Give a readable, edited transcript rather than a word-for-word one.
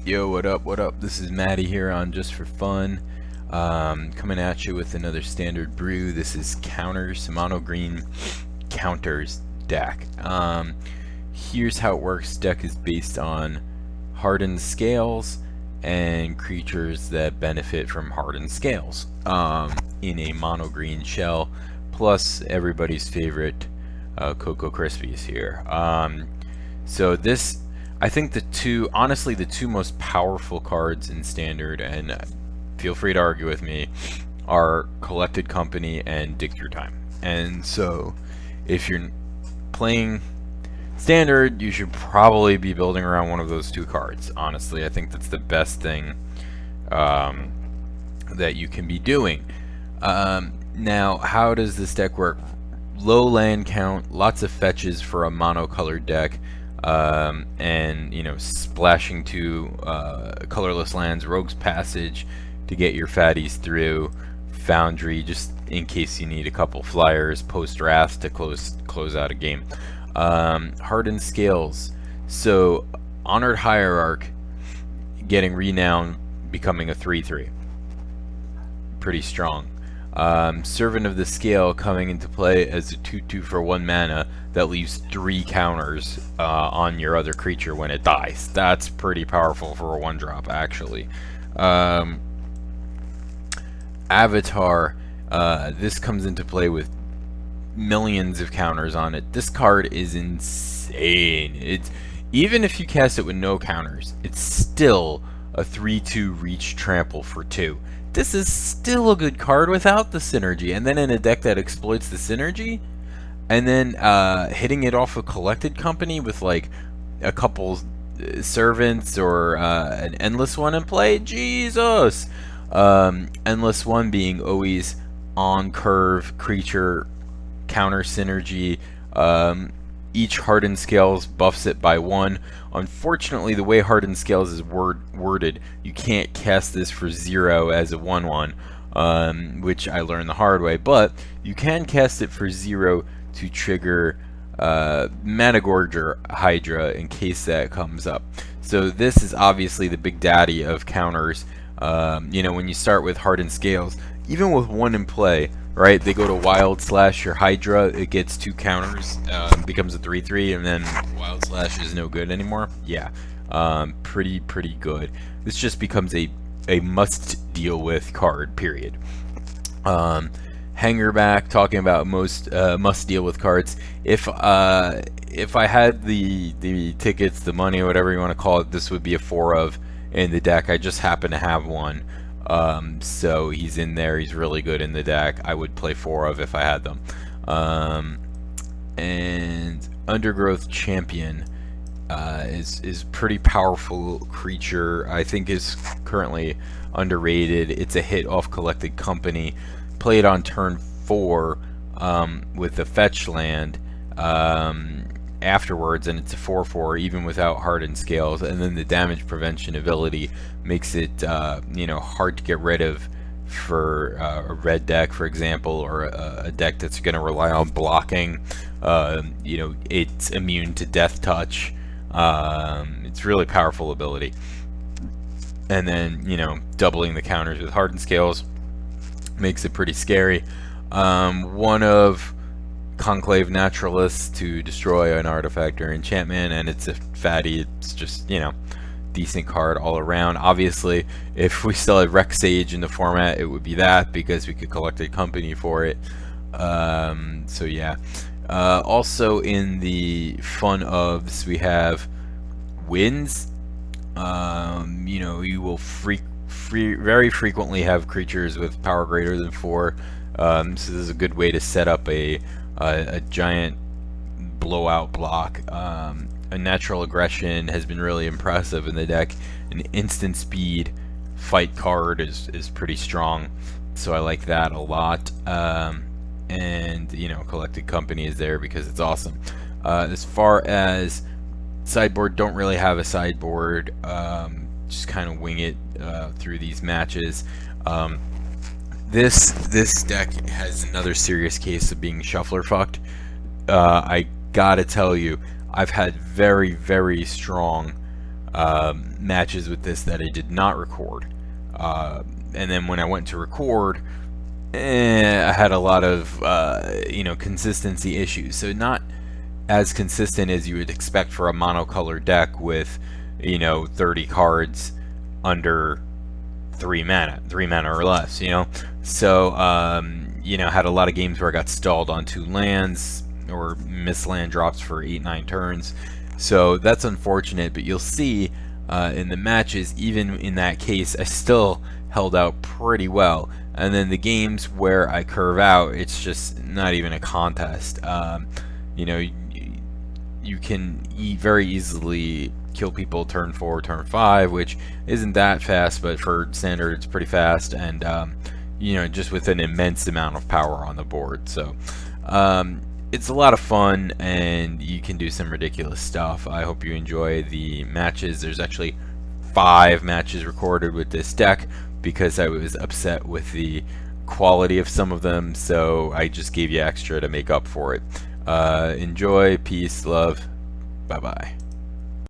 Yo, what up, what up? This is Maddie here on Just for Fun. Coming at you with another standard brew. This is Counters, Mono Green Counters deck. Here's how it works. Deck is based on Hardened Scales and creatures that benefit from Hardened Scales in a mono green shell, plus everybody's favorite Cocoa Krispies here. So this, I think honestly, the two most powerful cards in Standard, and feel free to argue with me, are Collected Company and Dig Through Time. And so, if you're playing Standard, you should probably be building around one of those two cards. Honestly, I think that's the best thing that you can be doing. Now, how does this deck work? Low land count, lots of fetches for a monocolored deck. And you know, splashing to colorless lands, Rogue's Passage to get your fatties through, Foundry just in case you need a couple flyers, Post Wrath to close out a game. Hardened Scales, so Honored Hierarch getting Renown, becoming a 3/3, pretty strong. Servant of the Scale coming into play as a 2/2 for 1 mana that leaves 3 counters on your other creature when it dies. That's pretty powerful for a 1-drop, actually. Avatar, this comes into play with millions of counters on it. This card is insane. It's, even if you cast it with no counters, it's still a 3/2 reach trample for 2. This is still a good card without the synergy, and then in a deck that exploits the synergy, and then hitting it off a Collected Company with like a couple servants or an Endless One in play, Jesus! Endless One being always on curve creature counter synergy. Each Hardened Scales buffs it by 1. Unfortunately, the way Hardened Scales is worded, you can't cast this for 0 as a 1/1, which I learned the hard way, but you can cast it for 0 to trigger Managorger Hydra in case that comes up. So this is obviously the big daddy of counters. You know, when you start with Hardened Scales, even with 1 in play, right, they go to Wild Slash your Hydra, it gets 2 counters, becomes a 3/3, and then Wild Slash is no good anymore. Yeah, pretty good. This just becomes a must deal with card, period. Hangerback, talking about most must deal with cards. If I had the tickets, the money, whatever you want to call it, this would be a 4 of in the deck. I just happen to have one. So he's in there, he's really good in the deck. I would play 4 of if I had them. And Undergrowth Champion is pretty powerful creature. I think is currently underrated. It's a hit off Collected Company. Played on turn 4 with the fetch land afterwards, and it's a 4/4 even without Hardened Scales, and then the damage prevention ability makes it you know, hard to get rid of for a red deck, for example, or a deck that's going to rely on blocking. You know, it's immune to Death Touch. It's really powerful ability, and then, you know, doubling the counters with Hardened Scales makes it pretty scary. One of Conclave Naturalists to destroy an artifact or enchantment, and it's a fatty. It's just, you know, decent card all around. Obviously, if we still had Rex Sage in the format, it would be that, because we could collect a company for it. So yeah. Also in the fun ofs, we have Winds. You know, you will very frequently have creatures with power greater than 4. So this is a good way to set up a giant blowout block. A Natural Aggression has been really impressive in the deck. An instant speed fight card is pretty strong, so I like that a lot. And, you know, Collected Company is there because it's awesome. As far as sideboard, don't really have a sideboard. Just kind of wing it through these matches. This deck has another serious case of being shuffler fucked. I gotta tell you, I've had very strong matches with this that I did not record. And then when I went to record, I had a lot of consistency issues. So not as consistent as you would expect for a monocolored deck with 30 cards under 3 mana or less. So had a lot of games where I got stalled on 2 lands or missed land drops for 8-9 turns. So that's unfortunate, but you'll see in the matches, even in that case, I still held out pretty well. And then the games where I curve out, it's just not even a contest. You can very easily kill people turn 4, turn 5, which isn't that fast, but for standard it's pretty fast, and just with an immense amount of power on the board. So it's a lot of fun, and you can do some ridiculous stuff. I hope you enjoy the matches. There's actually 5 matches recorded with this deck because I was upset with the quality of some of them, so I just gave you extra to make up for it. Enjoy, peace, love, bye bye.